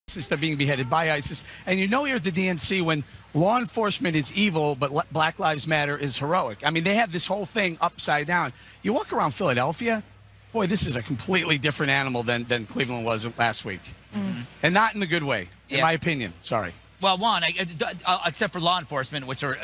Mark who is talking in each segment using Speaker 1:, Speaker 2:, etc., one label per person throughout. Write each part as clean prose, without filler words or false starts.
Speaker 1: ISIS. They're being beheaded by ISIS. And you know here at the DNC when law enforcement is evil, but Black Lives Matter is heroic. I mean, they have this whole thing upside down. You walk around Philadelphia, boy, this is a completely different animal than Cleveland was last week. Mm-hmm. And not in the good way, in my opinion. Sorry.
Speaker 2: Well, one, except for law enforcement, which are...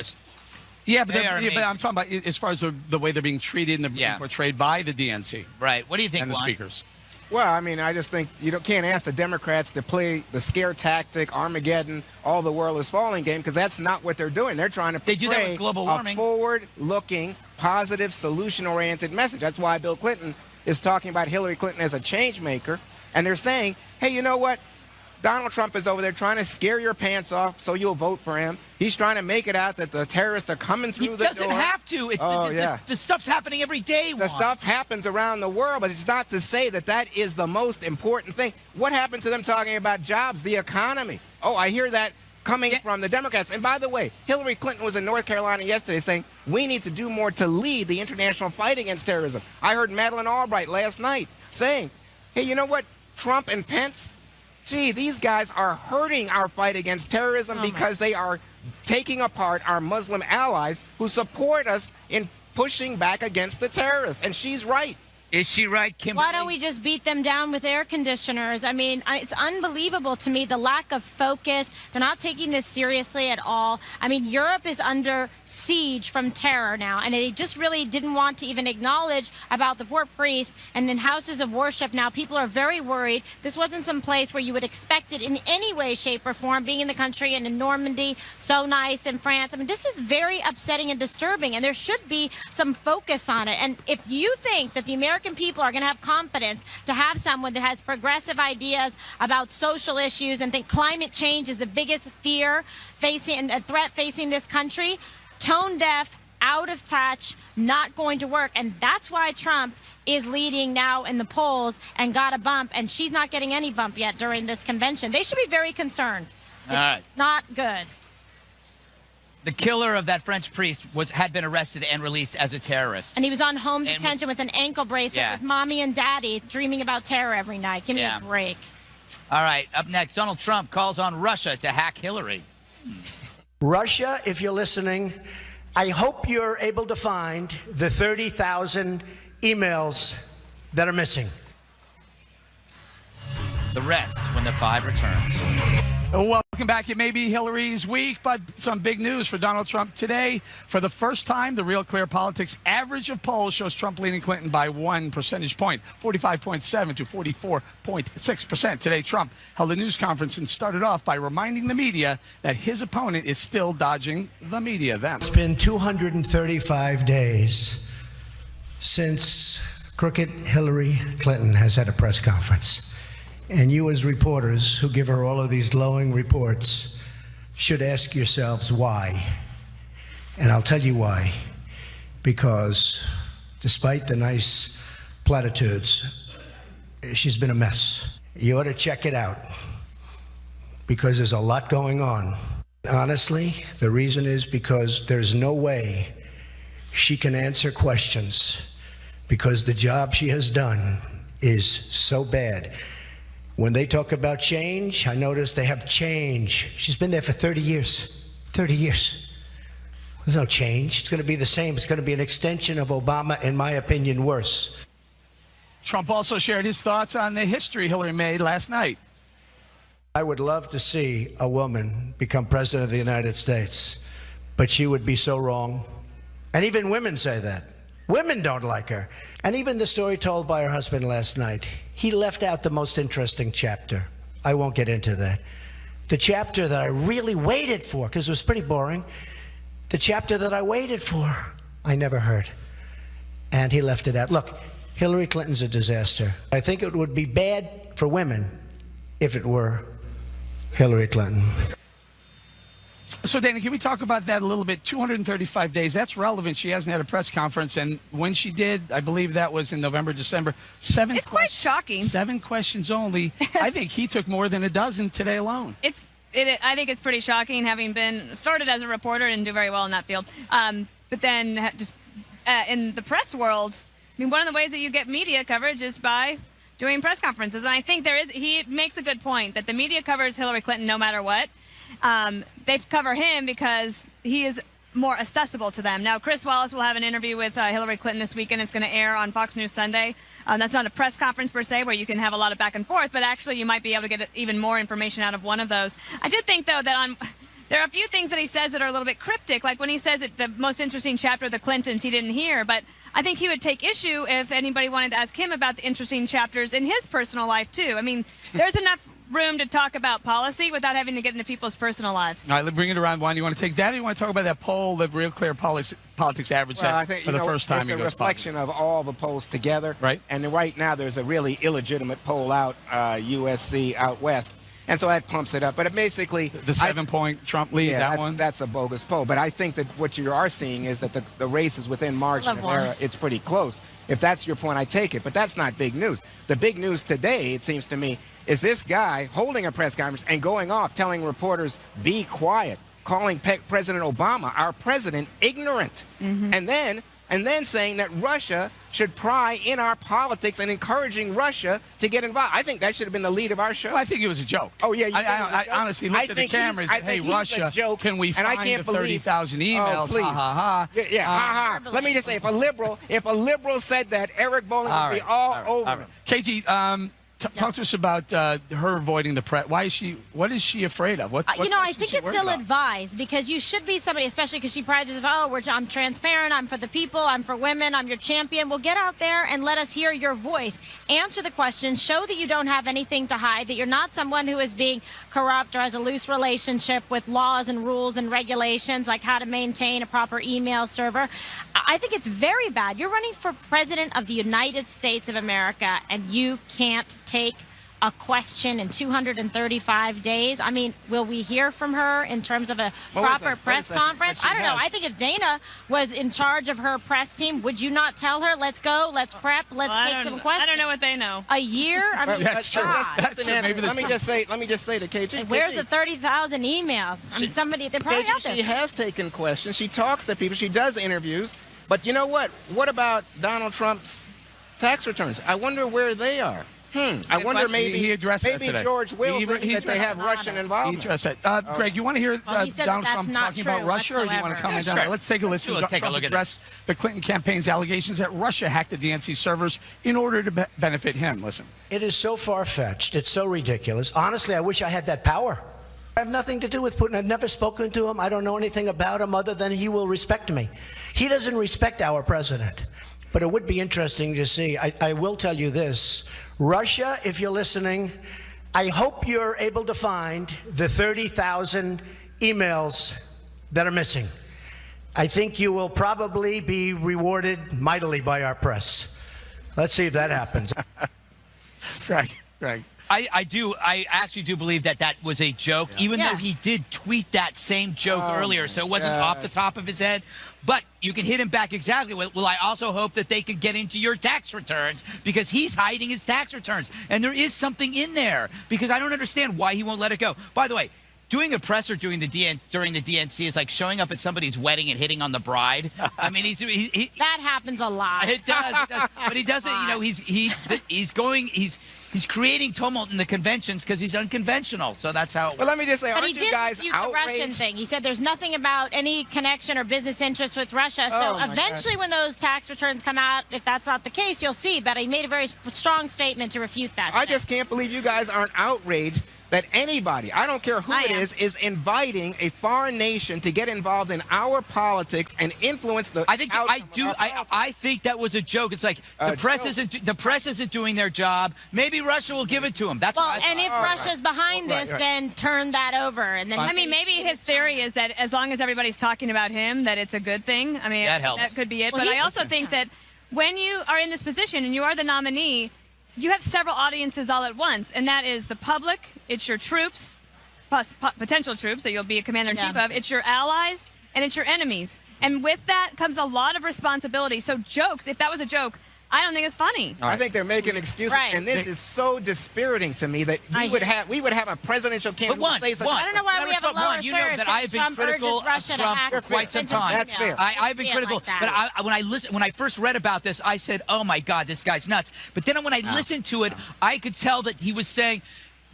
Speaker 1: Yeah, but I'm talking about as far as the way they're being treated and being portrayed by the DNC.
Speaker 2: Right. What do you think,
Speaker 1: and the
Speaker 2: Juan?
Speaker 1: speakers?
Speaker 3: Well, I mean, I just think you can't ask the Democrats to play the scare tactic, Armageddon, all the world is falling game, because that's not what they're doing. They're trying to portray a forward-looking, positive, solution-oriented message. That's why Bill Clinton is talking about Hillary Clinton as a change maker. And they're saying, hey, you know what? Donald Trump is over there trying to scare your pants off so you'll vote for him. He's trying to make it out that the terrorists are coming through the door.
Speaker 2: He doesn't have to. The stuff's happening every day, Juan.
Speaker 3: The stuff happens around the world, but it's not to say that that is the most important thing. What happened to them talking about jobs, the economy? Oh, I hear that coming from the Democrats. And by the way, Hillary Clinton was in North Carolina yesterday saying we need to do more to lead the international fight against terrorism. I heard Madeleine Albright last night saying, hey, you know what, Trump and Pence, gee, these guys are hurting our fight against terrorism because they are taking apart our Muslim allies who support us in pushing back against the terrorists. And she's right.
Speaker 2: Is she right, Kimberly?
Speaker 4: Why don't we just beat them down with air conditioners? I mean, it's unbelievable to me, the lack of focus. They're not taking this seriously at all. I mean, Europe is under siege from terror now, and they just really didn't want to even acknowledge about the poor priests. And in houses of worship now, people are very worried. This wasn't some place where you would expect it in any way, shape, or form, being in the country and in Normandy, so nice, in France. I mean, this is very upsetting and disturbing, and there should be some focus on it. And if you think that the American people are going to have confidence to have someone that has progressive ideas about social issues and think climate change is the biggest fear facing and a threat facing this country, tone deaf, out of touch, not going to work. And that's why Trump is leading now in the polls and got a bump, and she's not getting any bump yet during this convention. They should be very concerned. It's not good.
Speaker 2: The killer of that French priest had been arrested and released as a terrorist.
Speaker 4: And he was on home detention with an ankle bracelet with mommy and daddy dreaming about terror every night. Give me a break.
Speaker 2: All right, up next, Donald Trump calls on Russia to hack Hillary.
Speaker 5: Russia, if you're listening, I hope you're able to find the 30,000 emails that are missing.
Speaker 2: The rest when the 5 returns.
Speaker 1: Welcome back. It may be Hillary's week, but some big news for Donald Trump today. For the first time, the Real Clear Politics average of polls shows Trump leading Clinton by 1 percentage point, 45.7 to 44.6%. Today, Trump held a news conference and started off by reminding the media that his opponent is still dodging the media.
Speaker 5: It's been 235 days since crooked Hillary Clinton has had a press conference. And you as reporters who give her all of these glowing reports should ask yourselves why. And I'll tell you why. Because despite the nice platitudes, she's been a mess. You ought to check it out because there's a lot going on. Honestly, the reason is because there's no way she can answer questions because the job she has done is so bad. When they talk about change, I notice they have change. She's been there for 30 years. 30 years. There's no change. It's going to be the same. It's going to be an extension of Obama, in my opinion, worse.
Speaker 1: Trump also shared his thoughts on the history Hillary made last night.
Speaker 5: I would love to see a woman become president of the United States, but she would be so wrong. And even women say that. Women don't like her. And even the story told by her husband last night, he left out the most interesting chapter. I won't get into that. The chapter that I really waited for, because it was pretty boring, the chapter that I waited for, I never heard. And he left it out. Look, Hillary Clinton's a disaster. I think it would be bad for women if it were Hillary Clinton.
Speaker 1: So, Dana, can we talk about that a little bit? 235 days, that's relevant. She hasn't had a press conference, and when she did, I believe that was in November, December.
Speaker 6: It's quite shocking.
Speaker 1: 7 questions only. I think he took more than a dozen today alone.
Speaker 6: I think it's pretty shocking, having been started as a reporter and do very well in that field. But then just in the press world, I mean, one of the ways that you get media coverage is by doing press conferences. And I think he makes a good point that the media covers Hillary Clinton no matter what. They cover him because he is more accessible to them. Now, Chris Wallace will have an interview with Hillary Clinton this weekend. It's going to air on Fox News Sunday. That's not a press conference per se where you can have a lot of back and forth, but actually you might be able to get even more information out of one of those. I did think, though, that there are a few things that he says that are a little bit cryptic, like when he says the most interesting chapter of the Clintons he didn't hear, but I think he would take issue if anybody wanted to ask him about the interesting chapters in his personal life, too. I mean, there's enough room to talk about policy without having to get into people's personal lives.
Speaker 1: All right, let's bring it around. Juan, you want to take that, or you want to talk about that poll, the Real Clear Politics average
Speaker 3: Well, I
Speaker 1: that
Speaker 3: think
Speaker 1: for the first time
Speaker 3: it's
Speaker 1: he
Speaker 3: a
Speaker 1: goes
Speaker 3: reflection of all the polls together.
Speaker 1: Right.
Speaker 3: And right now there's a really illegitimate poll out, USC out west. And so that pumps it up. But it basically...
Speaker 1: The 7-point Trump lead,
Speaker 3: yeah,
Speaker 1: that one?
Speaker 3: that's a bogus poll. But I think that what you are seeing is that the race is within margin of error. It's pretty close. If that's your point, I take it. But that's not big news. The big news today, it seems to me, is this guy holding a press conference and going off telling reporters, be quiet, calling President Obama, our president, ignorant. And then saying that Russia should pry in our politics and encouraging Russia to get involved. I think that should have been the lead of our show.
Speaker 1: Well, I think it was a joke.
Speaker 3: Oh, yeah.
Speaker 1: I honestly looked at the camera and said, hey, Russia, can we find the 30,000 emails?
Speaker 3: Oh, please.
Speaker 1: Ha, ha, ha.
Speaker 3: Yeah, ha, ha. Let me just say, if a liberal said that, Eric Bolling would be all over him.
Speaker 1: KG, talk to us about her avoiding the press. What is she afraid of? What
Speaker 4: I think it's ill-advised because you should be somebody, especially because she prides herself, I'm transparent, I'm for the people, I'm for women, I'm your champion. Well, get out there and let us hear your voice. Answer the question, show that you don't have anything to hide, that you're not someone who is being corrupt or has a loose relationship with laws and rules and regulations, like how to maintain a proper email server. I think it's very bad. You're running for president of the United States of America, and you can't take a question in 235 days. I mean, will we hear from her in terms of a proper press conference? I don't know. I think if Dana was in charge of her press team, would you not tell her, let's go, let's prep, let's take some questions?
Speaker 6: I don't know what they know.
Speaker 4: A year? I mean,
Speaker 1: that's true. That's true. Maybe
Speaker 3: let me just say to KG.
Speaker 4: like, where's the 30,000 emails? I mean, they're probably out there.
Speaker 3: She has taken questions. She talks to people. She does interviews. But you know what? What about Donald Trump's tax returns? I wonder where they are. I wonder maybe
Speaker 1: he addressed that today.
Speaker 3: George Will thinks that they have Russian involvement.
Speaker 1: He addressed that. Greg, you want to hear
Speaker 4: Well, he said
Speaker 1: Donald
Speaker 4: that
Speaker 1: Trump
Speaker 4: that's not
Speaker 1: talking about
Speaker 4: true
Speaker 1: Russia, or do you want to
Speaker 4: whatsoever.
Speaker 1: comment on that? Let's take a listen.
Speaker 2: Let's take a
Speaker 1: Trump
Speaker 2: look at
Speaker 1: addressed the Clinton campaign's allegations that Russia hacked the DNC servers in order to benefit him. Listen.
Speaker 5: It is so far-fetched. It's so ridiculous. Honestly, I wish I had that power. I have nothing to do with Putin. I've never spoken to him. I don't know anything about him other than he will respect me. He doesn't respect our president. But it would be interesting to see. I will tell you this. Russia, if you're listening, I hope you're able to find the 30,000 emails that are missing. I think you will probably be rewarded mightily by our press. Let's see if that happens.
Speaker 1: Greg.
Speaker 2: I actually do believe that was a joke, even though he did tweet that same joke earlier, so it wasn't off the top of his head. But you can hit him back exactly. Well, I also hope that they can get into your tax returns because he's hiding his tax returns. And there is something in there because I don't understand why he won't let it go. By the way, doing a presser during the DNC is like showing up at somebody's wedding and hitting on the bride. I mean,
Speaker 4: that happens a lot.
Speaker 2: It does, but he doesn't. You know, he's creating tumult in the conventions because he's unconventional. So that's how.
Speaker 3: Well, let me just say,
Speaker 4: but
Speaker 3: aren't you guys
Speaker 4: the Russian thing. He said there's nothing about any connection or business interest with Russia. So eventually, when those tax returns come out, if that's not the case, you'll see. But he made a very strong statement to refute that.
Speaker 3: I just can't believe you guys aren't outraged that anybody, I don't care who it is inviting a foreign nation to get involved in our politics and influence the.
Speaker 2: I think that was a joke. It's like the press isn't doing their job. Maybe Russia will give it to them. That's what I thought.
Speaker 4: And if Russia's behind this, then turn that over. And then
Speaker 6: I mean, maybe his theory is that as long as everybody's talking about him, that it's a good thing. I mean,
Speaker 2: that helps.
Speaker 6: That could be it. Well, but I also think that when you are in this position and you are the nominee, you have several audiences all at once, and that is the public, it's your troops, plus potential troops that you'll be a commander-in-chief of, it's your allies, and it's your enemies. And with that comes a lot of responsibility. So jokes, if that was a joke, I don't think it's funny.
Speaker 3: I think they're making excuses,
Speaker 4: Right.
Speaker 3: and this is so dispiriting to me that we would have a presidential candidate who would say such.
Speaker 4: I don't know why we have a lower
Speaker 2: you know
Speaker 4: third
Speaker 2: that
Speaker 4: since
Speaker 2: I've been
Speaker 4: Trump
Speaker 2: critical
Speaker 4: urges Russia
Speaker 2: of
Speaker 4: to
Speaker 2: Trump
Speaker 4: hack
Speaker 2: for quite some
Speaker 4: Clinton's
Speaker 2: time.
Speaker 3: That's fair.
Speaker 2: I've been
Speaker 4: See it
Speaker 2: critical,
Speaker 4: like that.
Speaker 2: but when I first read about this, I said, "Oh my God, this guy's nuts." But then when I listened to it, I could tell that he was saying,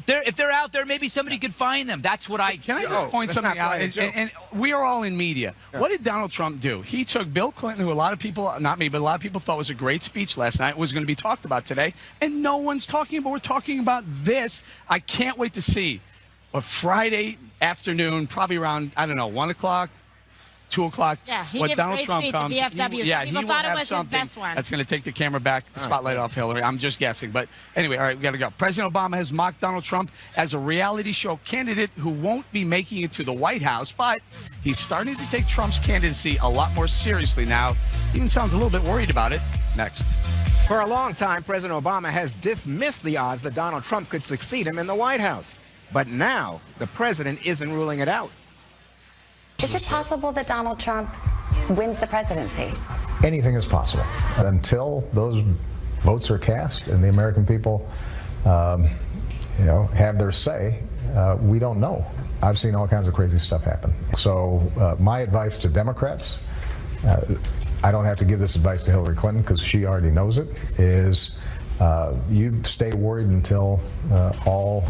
Speaker 2: if they're out there, maybe somebody could find them. That's what I.
Speaker 1: Can I just
Speaker 3: Oh,
Speaker 1: point
Speaker 3: let's
Speaker 1: something
Speaker 3: not
Speaker 1: out?
Speaker 3: play a
Speaker 1: And,
Speaker 3: joke.
Speaker 1: and we are all in media. What did Donald Trump do? He took Bill Clinton, who a lot of people, not me, but a lot of people thought was a great speech last night, was going to be talked about today, and no one's talking about. We're talking about this. I can't wait to see a Friday afternoon, probably around, I don't know, 1 o'clock. 2 o'clock.
Speaker 4: Yeah, he
Speaker 1: when
Speaker 4: gave a
Speaker 1: Donald
Speaker 4: great
Speaker 1: Trump
Speaker 4: speech at
Speaker 1: comes,
Speaker 4: VFW.
Speaker 1: yeah,
Speaker 4: People
Speaker 1: he will
Speaker 4: thought it
Speaker 1: have
Speaker 4: was his
Speaker 1: something
Speaker 4: best one.
Speaker 1: that's going to take the camera back, the spotlight off Hillary. I'm just guessing, but anyway, all right, we got to go. President Obama has mocked Donald Trump as a reality show candidate who won't be making it to the White House, but he's starting to take Trump's candidacy a lot more seriously now. Even sounds a little bit worried about it. Next.
Speaker 3: For a long time, President Obama has dismissed the odds that Donald Trump could succeed him in the White House. But now, the president isn't ruling it out.
Speaker 7: Is it possible that Donald Trump wins the presidency?
Speaker 8: Anything is possible until those votes are cast and the American people, have their say. We don't know. I've seen all kinds of crazy stuff happen. So my advice to Democrats, I don't have to give this advice to Hillary Clinton because she already knows it, is you stay worried until all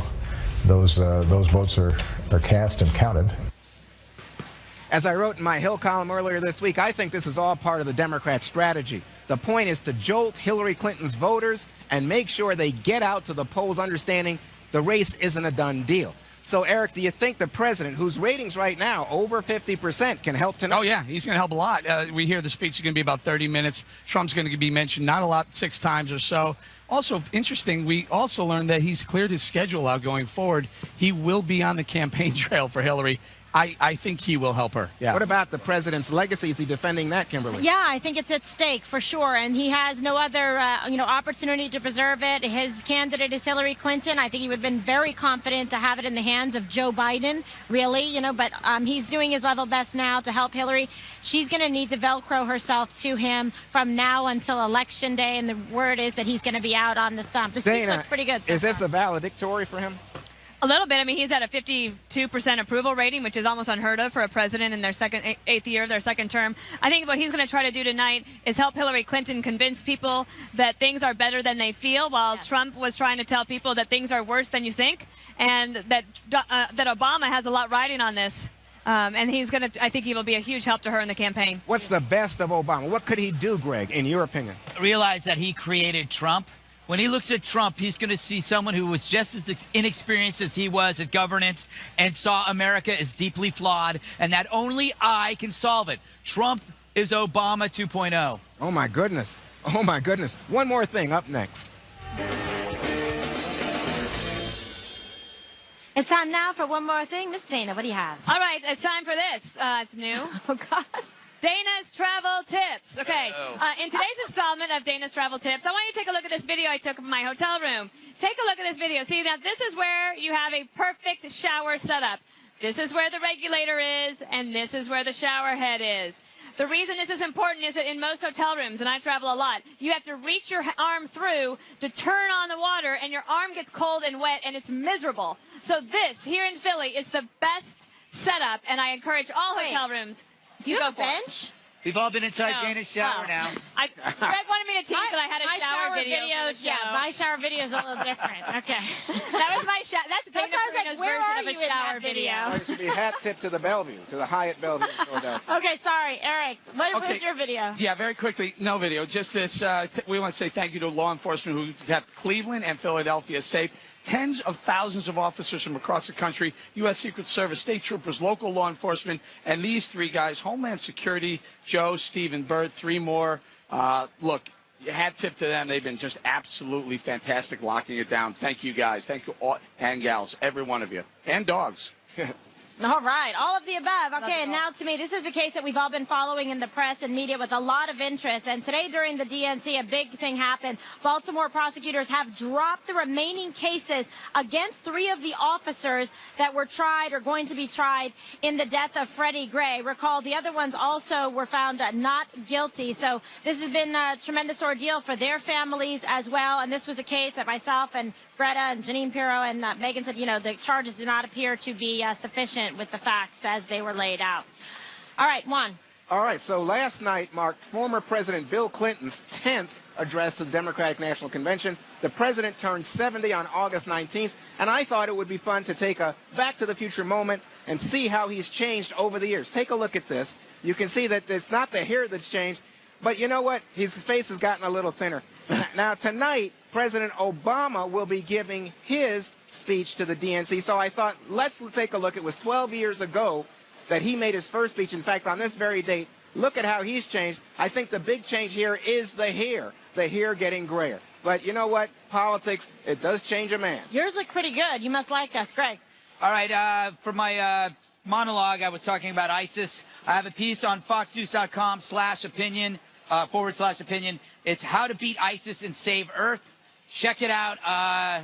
Speaker 8: those votes are cast and counted.
Speaker 3: As I wrote in my Hill column earlier this week, I think this is all part of the Democrat strategy. The point is to jolt Hillary Clinton's voters and make sure they get out to the polls understanding the race isn't a done deal. So, Eric, do you think the president, whose ratings right now over 50%, can help tonight?
Speaker 1: Oh, yeah, he's going to help a lot. We hear the speech is going to be about 30 minutes. Trump's going to be mentioned not a lot, 6 times or so. Also, interesting, we also learned that he's cleared his schedule out going forward. He will be on the campaign trail for Hillary. I think he will help her. Yeah.
Speaker 3: What about the president's legacy? Is he defending that, Kimberly?
Speaker 4: Yeah, I think it's at stake for sure, and he has no other, opportunity to preserve it. His candidate is Hillary Clinton. I think he would have been very confident to have it in the hands of Joe Biden, really, but he's doing his level best now to help Hillary. She's going to need to Velcro herself to him from now until Election Day, and the word is that he's going to be out on the stump. The speech
Speaker 3: Dana,
Speaker 4: looks pretty good so
Speaker 3: is this
Speaker 4: far.
Speaker 3: a valedictory for him?
Speaker 6: A little bit. I mean, he's at a 52% approval rating, which is almost unheard of for a president in their eighth year of their second term. I think what he's going to try to do tonight is help Hillary Clinton convince people that things are better than they feel, while Trump was trying to tell people that things are worse than you think, and that Obama has a lot riding on this. And he's going to, I think he will be a huge help to her in the campaign.
Speaker 3: What's the best of Obama? What could he do, Greg, in your opinion?
Speaker 2: Realize that he created Trump. When he looks at Trump, he's going to see someone who was just as inexperienced as he was at governance and saw America as deeply flawed, and that only I can solve it. Trump is Obama 2.0.
Speaker 3: Oh, my goodness. Oh, my goodness. One more thing up next.
Speaker 4: It's time now for one more thing. Miss Dana, what do you have?
Speaker 6: All right, it's time for this. It's new.
Speaker 4: Oh, God.
Speaker 6: Dana's Travel Tips. Okay, in today's installment of Dana's Travel Tips, I want you to take a look at this video I took of my hotel room. Take a look at this video. See, now this is where you have a perfect shower setup. This is where the regulator is, and this is where the shower head is. The reason this is important is that in most hotel rooms, and I travel a lot, you have to reach your arm through to turn on the water, and your arm gets cold and wet, and it's miserable. So this, here in Philly, is the best setup, and I encourage all hotel rooms
Speaker 4: Do you
Speaker 6: to
Speaker 4: have
Speaker 6: go
Speaker 4: a
Speaker 6: for it.
Speaker 4: bench?
Speaker 2: We've all been inside
Speaker 6: No.
Speaker 2: Dana's shower
Speaker 6: Oh.
Speaker 2: now.
Speaker 6: Greg wanted me to tease that I had a shower video for the show.
Speaker 4: Yeah, my shower video is a little different. Okay.
Speaker 6: That was my shower. That's Dana
Speaker 4: Sometimes, like,
Speaker 6: Perino's
Speaker 4: where
Speaker 6: version
Speaker 4: are
Speaker 6: of a
Speaker 4: you in
Speaker 6: shower
Speaker 4: that
Speaker 6: video.
Speaker 4: video?
Speaker 3: It should be hat tip to the Bellevue, to the Hyatt Bellevue in Philadelphia.
Speaker 4: Okay, sorry, Eric. What
Speaker 1: Okay.
Speaker 4: was your video?
Speaker 1: Yeah, very quickly, no video. Just this. We want to say thank you to law enforcement who kept Cleveland and Philadelphia safe. Tens of thousands of officers from across the country, U.S. Secret Service, state troopers, local law enforcement, and these 3 guys, Homeland Security, Joe, Steve, and Bert, 3 more. Look, hat tip to them. They've been just absolutely fantastic locking it down. Thank you, guys. Thank you all, and gals, every one of you. And dogs.
Speaker 4: All right, all of the above. Okay, and now to me, this is a case that we've all been following in the press and media with a lot of interest. And today during the DNC, a big thing happened. Baltimore prosecutors have dropped the remaining cases against 3 of the officers that were tried or going to be tried in the death of Freddie Gray. Recall, the other ones also were found not guilty. So this has been a tremendous ordeal for their families as well. And this was a case that myself and Greta and Janine Pirro and Megan said, you know, the charges did not appear to be sufficient with the facts as they were laid out. All right, Juan.
Speaker 3: All right, so last night marked former President Bill Clinton's 10th address to the Democratic National Convention. The president turned 70 on August 19th, and I thought it would be fun to take a Back to the Future moment and see how he's changed over the years. Take a look at this. You can see that it's not the hair that's changed, but you know what? His face has gotten a little thinner. Now, tonight, President Obama will be giving his speech to the DNC, so I thought, let's take a look. It was 12 years ago that he made his first speech. In fact, on this very date, look at how he's changed. I think the big change here is the hair getting grayer. But you know what? Politics, it does change a man.
Speaker 4: Yours look pretty good. You must like us, Greg.
Speaker 2: All right, for my monologue, I was talking about ISIS. I have a piece on foxnews.com/opinion, /opinion. It's how to beat ISIS and save Earth. Check it out. I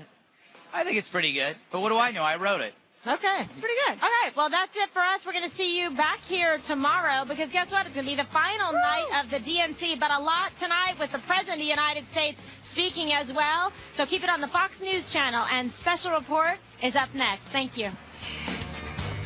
Speaker 2: think it's pretty good. But what do I know? I wrote it.
Speaker 4: Okay, pretty good. All right, well, that's it for us. We're going to see you back here tomorrow because guess what? It's going to be the final night of the DNC, but a lot tonight with the President of the United States speaking as well. So keep it on the Fox News channel, and Special Report is up next. Thank you.